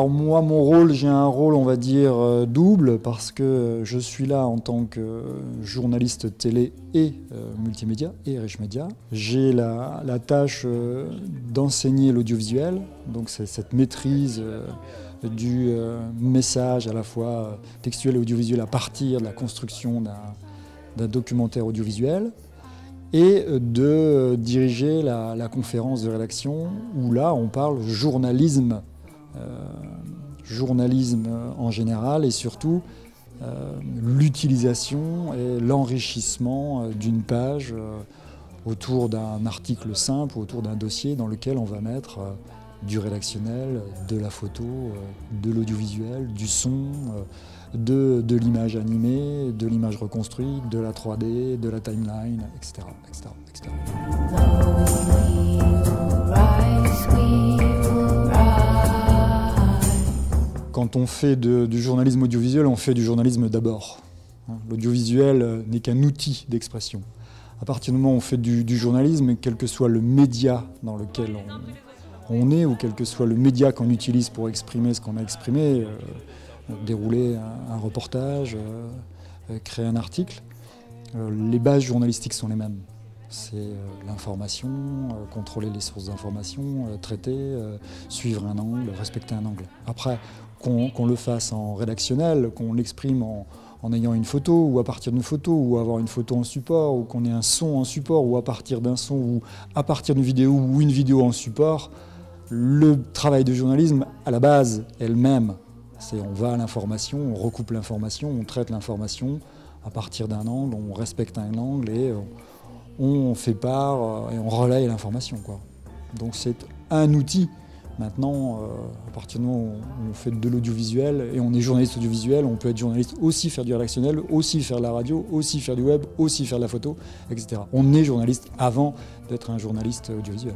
Alors moi, mon rôle, j'ai un rôle, on va dire, double, parce que je suis là en tant que journaliste télé et multimédia et rich média. J'ai la tâche d'enseigner l'audiovisuel, donc c'est cette maîtrise du message à la fois textuel et audiovisuel à partir de la construction d'un documentaire audiovisuel, et de diriger la conférence de rédaction où là on parle journalisme en général et surtout l'utilisation et l'enrichissement d'une page autour d'un article simple, autour d'un dossier dans lequel on va mettre du rédactionnel, de la photo, de l'audiovisuel, du son, de l'image animée, de l'image reconstruite, de la 3D, de la timeline, etc. etc., etc. Quand on fait du journalisme audiovisuel, on fait du journalisme d'abord. L'audiovisuel n'est qu'un outil d'expression. À partir du moment où on fait du journalisme, quel que soit le média dans lequel on est, ou quel que soit le média qu'on utilise pour exprimer ce qu'on a exprimé, dérouler un reportage, créer un article, les bases journalistiques sont les mêmes. C'est l'information, contrôler les sources d'information, traiter, suivre un angle, respecter un angle. Après, qu'on le fasse en rédactionnel, qu'on l'exprime en ayant une photo ou à partir d'une photo, ou avoir une photo en support, ou qu'on ait un son en support, ou à partir d'un son, ou à partir d'une vidéo, ou une vidéo en support, le travail de journalisme, à la base, est le même. On va à l'information, on recoupe l'information, on traite l'information à partir d'un angle, on respecte un angle et on fait part et on relaye l'information, quoi. Donc c'est un outil. Maintenant, à partir du moment où on fait de l'audiovisuel et on est journaliste audiovisuel, on peut être journaliste aussi faire du rédactionnel, aussi faire de la radio, aussi faire du web, aussi faire de la photo, etc. On est journaliste avant d'être un journaliste audiovisuel.